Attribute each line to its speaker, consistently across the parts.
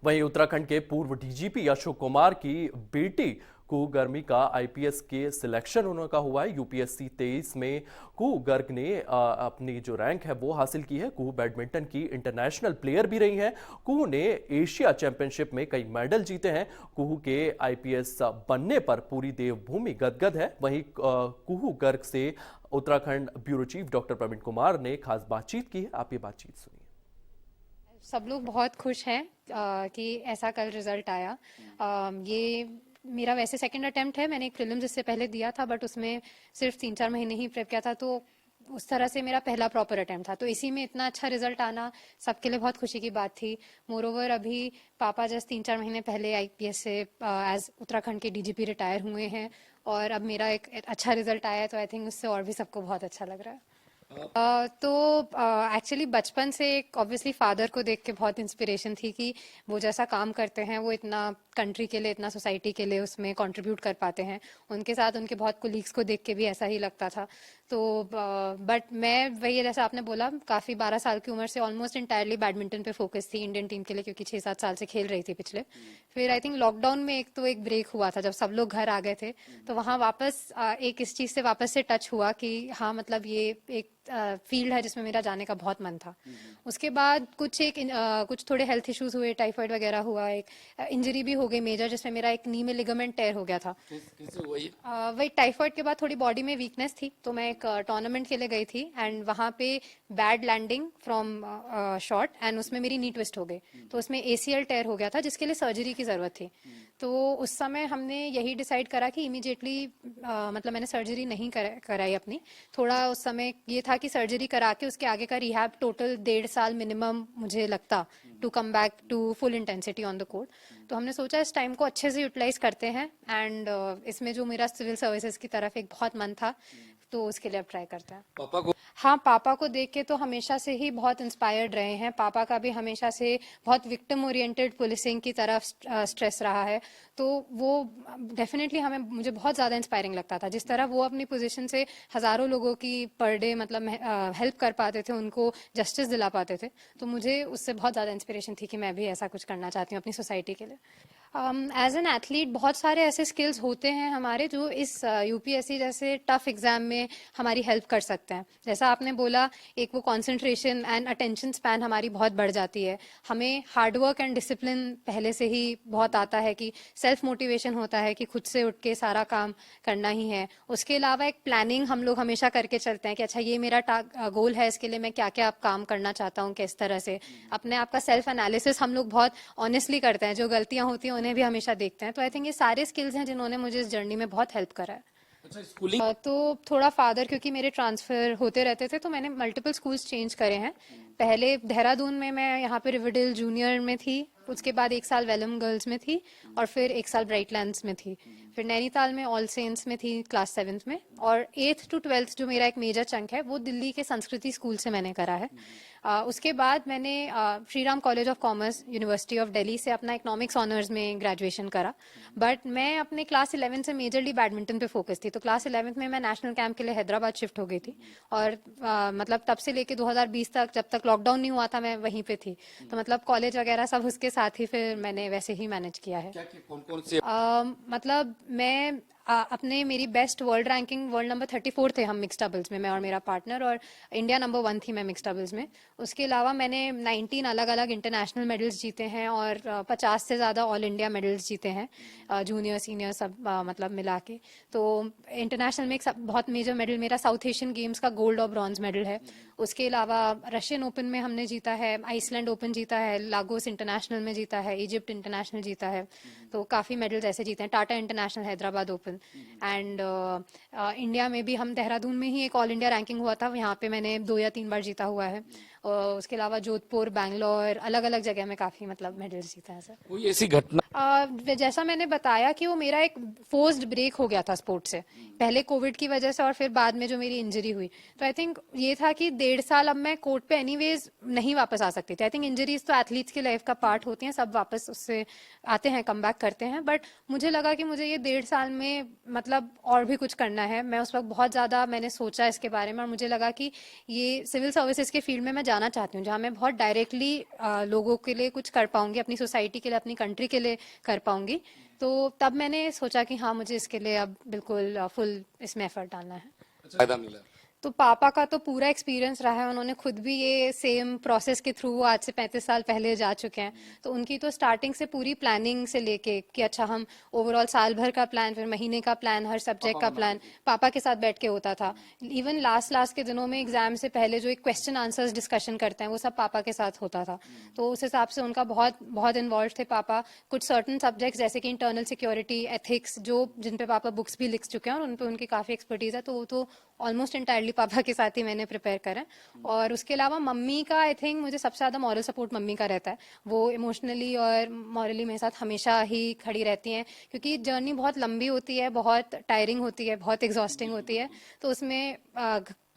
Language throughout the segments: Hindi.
Speaker 1: वहीं उत्तराखंड के पूर्व डीजीपी अशोक कुमार की बेटी कुहू गर्मी का आईपीएस के सिलेक्शन उनका हुआ है। यूपीएससी 23 में कुहू गर्ग ने अपनी जो रैंक है वो हासिल की है। कुहू बैडमिंटन की इंटरनेशनल प्लेयर भी रही हैं। कुहू ने एशिया चैंपियनशिप में कई मेडल जीते हैं। कुहू के आईपीएस बनने पर पूरी देवभूमि गदगद है। वहीं कुहू गर्ग से Uttarakhand bureau chief doctor Praveen Kumar ने खास बातचीत की है। आप ये बातचीत सुनिए।
Speaker 2: सब लोग बहुत खुश हैं कि ऐसा कल रिजल्ट आया। ये मेरा वैसे सेकंड अटेम्प्ट है। मैंने एक प्रीलिम्स इससे पहले दिया था, बट उसमें सिर्फ 3-4 महीने ही प्रेप किया था, तो उस तरह से मेरा पहला प्रॉपर अटेम्प्ट था। तो इसी में इतना अच्छा रिजल्ट आना सबके लिए बहुत खुशी की बात थी। मोरोवर अभी पापा जस्ट 3-4 महीने पहले आईपीएस से एज उत्तराखंड के डीजीपी रिटायर हुए हैं, और अब मेरा एक अच्छा रिजल्ट आया है, तो आई थिंक उससे और भी सबको बहुत अच्छा लग रहा है। तो एक्चुअली बचपन से एक ऑब्वियसली फादर को देख के बहुत इंस्पिरेशन थी कि वो जैसा काम करते हैं वो इतना कंट्री के लिए, इतना सोसाइटी के लिए उसमें कंट्रीब्यूट कर पाते हैं। उनके साथ उनके बहुत कोलीग्स को देख के भी ऐसा ही लगता था। तो बट मैं वही, जैसा आपने बोला, काफ़ी 12 साल की उम्र से ऑलमोस्ट इंटायरली बैडमिंटन पे फोकस थी इंडियन टीम के लिए, क्योंकि 6-7 साल से खेल रही थी पिछले। फिर आई थिंक लॉकडाउन में एक ब्रेक हुआ था जब सब लोग घर आ गए थे, तो वहाँ वापस एक इस चीज़ से वापस से टच हुआ कि हाँ, मतलब ये एक फील्ड है जिसमें मेरा जाने का बहुत मन था। उसके बाद कुछ थोड़े हेल्थ इश्यूज हुए, टाइफाइड वगैरह हुआ, एक इंजरी भी हो गई मेजर, जिसमें मेरा एक नी में लिगामेंट टेयर हो गया था। वही टाइफाइड के बाद थोड़ी बॉडी में वीकनेस थी, तो मैं एक टूर्नामेंट के लिए गई थी, एंड वहाँ पे bad landing from shot, and उसमें मेरी नी ट्विस्ट हो गई, तो उसमें एसीएल टेयर हो गया था, जिसके लिए सर्जरी की जरूरत थी। तो उस समय हमने यही डिसाइड करा कि इमीडिएटली मतलब मैंने सर्जरी नहीं कराई अपनी। थोड़ा उस समय ये था कि सर्जरी करा के उसके आगे का रिहैब टोटल 1.5 साल मिनिमम मुझे लगता to come back to full intensity on the court. तो हमने सोचा इस टाइम को अच्छे से यूटिलाइज करते हैं, एंड इसमें जो मेरा सिविल सर्विसेज की तरफ एक बहुत मन था, तो उसके लिए अब ट्राई करते हैं।
Speaker 3: पापा को
Speaker 2: हाँ, पापा को देख के तो हमेशा से ही बहुत इंस्पायर्ड रहे हैं। पापा का भी हमेशा से बहुत विक्टिम ओरिएंटेड पुलिसिंग की तरफ स्ट्रेस रहा है, तो वो डेफिनेटली मुझे बहुत ज़्यादा इंस्पायरिंग लगता था। जिस तरह वो अपनी पोजीशन से हज़ारों लोगों की पर डे मतलब हेल्प कर पाते थे, उनको जस्टिस दिला पाते थे, तो मुझे उससे बहुत ज़्यादा इंस्पिरेशन थी कि मैं भी ऐसा कुछ करना चाहती हूँ अपनी सोसाइटी के लिए। एज एन एथलीट बहुत सारे ऐसे स्किल्स होते हैं हमारे जो इस यूपीएससी जैसे टफ एग्जाम में हमारी हेल्प कर सकते हैं। जैसा आपने बोला, एक वो कंसंट्रेशन एंड अटेंशन स्पैन हमारी बहुत बढ़ जाती है। हमें हार्डवर्क एंड डिसिप्लिन पहले से ही बहुत आता है, कि सेल्फ मोटिवेशन होता है कि खुद से उठ के सारा काम करना ही है। उसके अलावा एक प्लानिंग हम लोग हमेशा करके चलते हैं कि अच्छा ये मेरा गोल है, इसके लिए मैं क्या क्या काम करना चाहता हूँ, किस तरह से अपने आप का सेल्फ एनालिसिस हम लोग बहुत ऑनेस्टली करते हैं। जो गलतियां होती हैं उन्हें भी हमेशा देखते हैं। तो आई थिंक ये सारे स्किल्स हैं जिन्होंने मुझे इस जर्नी में बहुत हेल्प करा है।
Speaker 3: अच्छा स्कूलिंग
Speaker 2: तो थोड़ा फादर, क्योंकि मेरे ट्रांसफ़र होते रहते थे, तो मैंने मल्टीपल स्कूल्स चेंज करे हैं। पहले देहरादून में मैं यहाँ पे रिवरडेल जूनियर में थी, उसके बाद 1 साल वेलम गर्ल्स में थी, और फिर 1 साल ब्राइटलैंड्स में थी। फिर नैनीताल में ऑल सेंट्स में थी क्लास 7th में, और 8th to 12th जो मेरा एक मेजर चंक है वो दिल्ली के संस्कृति स्कूल से मैंने करा है। उसके बाद मैंने Shri Ram college of commerce university of Delhi से अपना इकोनॉमिक्स ऑनर्स में ग्रेजुएशन करा। बट मैं अपने क्लास 11 से मेजरली बैडमिंटन पे फोकस थी, तो क्लास 11th में मैं नेशनल कैंप के लिए हैदराबाद शिफ्ट हो गई थी, और मतलब तब से लेके 2020 तक, जब तक लॉकडाउन नहीं हुआ था, मैं वहीं पे थी। तो मतलब कॉलेज वगैरह सब उसके साथ ही फिर मैंने वैसे ही मैनेज किया है।
Speaker 3: कौन कौन से
Speaker 2: मतलब मैं अपने मेरी best world ranking world number 34 थे हम मिक्स डबल्स में, मैं और मेरा पार्टनर, और इंडिया नंबर 1 थी मैं मिक्स डबल्स में। उसके अलावा मैंने 19 अलग अलग इंटरनेशनल मेडल्स जीते हैं, और 50 से ज़्यादा ऑल इंडिया मेडल्स जीते हैं, जूनियर सीनियर सब मतलब मिला के। तो इंटरनेशनल में एक बहुत मेजर मेडल मेरा साउथ एशियन गेम्स का गोल्ड और ब्रॉन्ज मेडल है। उसके अलावा रशियन ओपन में हमने जीता है, आइसलैंड ओपन जीता है, लागोस इंटरनेशनल में जीता है, इजिप्ट इंटरनेशनल जीता है। तो काफ़ी मेडल्स ऐसे जीते हैं, Tata international, Hyderabad open, and India में भी हम देहरादून में ही एक ऑल इंडिया रैंकिंग हुआ था, यहाँ पे मैंने 2 या 3 बार जीता हुआ है। उसके अलावा जोधपुर, बैंगलोर, अलग अलग जगह में काफ़ी मतलब मेडल्स जीता है सर।
Speaker 3: कोई ऐसी घटना
Speaker 2: जैसा मैंने बताया कि वो मेरा एक फोर्स्ड ब्रेक हो गया था स्पोर्ट से, पहले कोविड की वजह से और फिर बाद में जो मेरी इंजरी हुई। तो आई थिंक ये था कि 1.5 साल अब मैं कोर्ट पे एनीवेज नहीं वापस आ सकती थी। आई थिंक इंजरीज तो एथलीट्स की लाइफ का पार्ट होती हैं, सब वापस उससे आते हैं, कम बैक करते हैं। बट मुझे लगा कि मुझे ये 1.5 साल में मतलब और भी कुछ करना है। मैं उस वक्त बहुत ज़्यादा मैंने सोचा इसके बारे में, और मुझे लगा कि ये सिविल सर्विसेज के फील्ड में मैं जाना चाहती हूँ, जहाँ मैं बहुत डायरेक्टली लोगों के लिए कुछ कर पाऊंगी, अपनी सोसाइटी के लिए, अपनी कंट्री के लिए कर पाऊंगी। तो तब मैंने सोचा कि हाँ, मुझे इसके लिए अब बिल्कुल फुल इसमें एफर्ट डालना है।
Speaker 3: फायदा मिला?
Speaker 2: तो पापा का तो पूरा एक्सपीरियंस रहा है, उन्होंने खुद भी ये सेम प्रोसेस के थ्रू आज से 35 साल पहले जा चुके हैं। तो उनकी तो स्टार्टिंग से पूरी प्लानिंग से लेके कि अच्छा हम ओवरऑल साल भर का प्लान, फिर महीने का प्लान, हर सब्जेक्ट का प्लान पापा के साथ बैठ के होता था। इवन लास्ट के दिनों में एग्जाम से पहले जो एक क्वेश्चन आंसर्स डिस्कशन करते हैं वो सब पापा के साथ होता था। तो उस हिसाब से उनका बहुत बहुत इन्वॉल्व थे पापा। कुछ सर्टन सब्जेक्ट्स जैसे कि इंटरनल सिक्योरिटी, एथिक्स, जो जिन पे पापा बुक्स भी लिख चुके हैं और उन पे उनकी काफ़ी एक्सपर्टीज है, तो वो तो ऑलमोस्ट इंटायरली पापा के साथ ही मैंने प्रिपेयर करा। और उसके अलावा मम्मी का आई थिंक मुझे सबसे ज़्यादा मॉरल सपोर्ट मम्मी का रहता है। वो इमोशनली और मॉरली मेरे साथ हमेशा ही खड़ी रहती हैं, क्योंकि जर्नी बहुत लंबी होती है, बहुत टायरिंग होती है, बहुत एग्जॉस्टिंग होती है। तो उसमें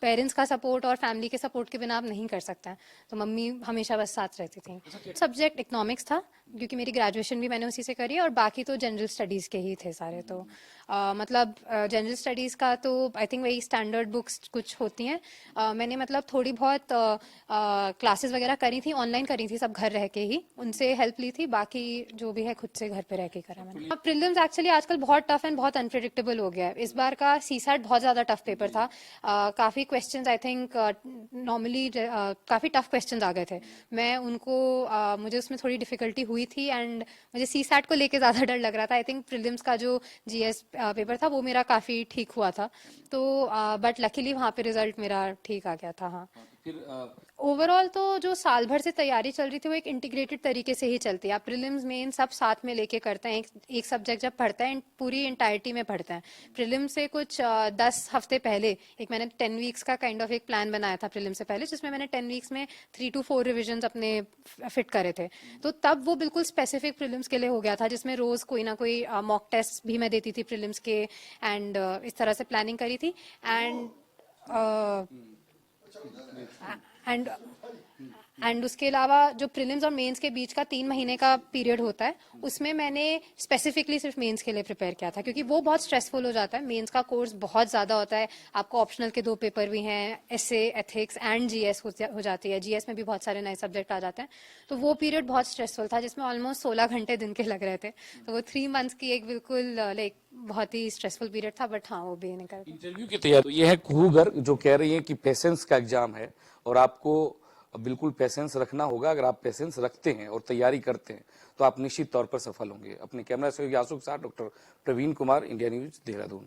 Speaker 2: पेरेंट्स का सपोर्ट और फैमिली के सपोर्ट के बिना आप नहीं कर सकते हैं। तो मम्मी हमेशा बस साथ रहती थी। सब्जेक्ट इकोनॉमिक्स था, क्योंकि मेरी ग्रेजुएशन भी मैंने उसी से करी, और बाकी तो जनरल स्टडीज़ के ही थे सारे। तो मतलब जनरल स्टडीज़ का तो आई थिंक वही स्टैंडर्ड बुक्स कुछ होती हैं। मैंने मतलब थोड़ी बहुत क्लासेस वगैरह करी थी, ऑनलाइन करी थी, सब घर रह के ही, उनसे हेल्प ली थी। बाकी जो भी है खुद से घर पे रह के करा मैंने। प्रीलिम्स एक्चुअली आजकल बहुत टफ एंड बहुत अनप्रिडिक्टेबल हो गया है। इस बार का सीसैट बहुत ज़्यादा टफ पेपर था। काफ़ी क्वेश्चंस आई थिंक नॉर्मली काफ़ी टफ क्वेश्चंस आ गए थे। मैं उनको मुझे उसमें थोड़ी डिफिकल्टी हुई थी, एंड मुझे सीसैट को लेके ज़्यादा डर लग रहा था। आई थिंक प्रीलिम्स का जो जीएस पेपर था वो मेरा काफ़ी ठीक हुआ था। तो बट लकीली वहाँ पे रिजल्ट मेरा ठीक आ गया था। हाँ,
Speaker 3: फिर
Speaker 2: ओवरऑल तो जो साल भर से तैयारी चल रही थी वो एक इंटीग्रेटेड तरीके से ही चलती है। आप प्रीलिम्स मेन सब साथ में लेके करते हैं। एक सब्जेक्ट जब पढ़ते हैं पूरी इंटायरिटी में पढ़ते हैं। प्रीलिम्स से कुछ 10 हफ्ते पहले एक मैंने 10 वीक्स का काइंड ऑफ एक प्लान बनाया था प्रीलिम्स से पहले, जिसमें मैंने 10 वीक्स में 3 to 4 रिविजन अपने फिट करे थे। तो तब वो बिल्कुल स्पेसिफिक प्रीलिम्स के लिए हो गया था, जिसमें रोज कोई ना कोई मॉक टेस्ट भी मैं देती थी प्रीलिम्स के, एंड इस तरह से प्लानिंग करी थी। एंड एंड उसके अलावा जो प्रीलिम्स और मेंस के बीच का 3 महीने का पीरियड होता है, उसमें मैंने स्पेसिफिकली सिर्फ मेंस के लिए प्रिपेयर किया था, क्योंकि वो बहुत स्ट्रेसफुल हो जाता है। मेंस का कोर्स बहुत ज़्यादा होता है, आपको ऑप्शनल के 2 पेपर भी हैं, एसए, एथिक्स एंड जीएस हो जाती है। जीएस में भी बहुत सारे नए सब्जेक्ट आ जाते हैं। तो वो पीरियड बहुत स्ट्रेसफुल था, जिसमें ऑलमोस्ट 16 घंटे दिन के लग रहे थे। तो वो 3 मंथ्स की एक बिल्कुल लाइक बहुत ही स्ट्रेसफुल पीरियड था, बट हाँ, वो भी निकल।
Speaker 3: इंटरव्यू की तैयारी, तो ये है कुहू गर्ग जो कह रही है कि पेशेंस का एग्जाम है और आपको बिल्कुल पेशेंस रखना होगा। अगर आप पेशेंस रखते हैं और तैयारी करते हैं तो आप निश्चित तौर पर सफल होंगे। अपने कैमरा सहयोगी आशुक के साथ doctor Praveen Kumar, India news, Dehradun.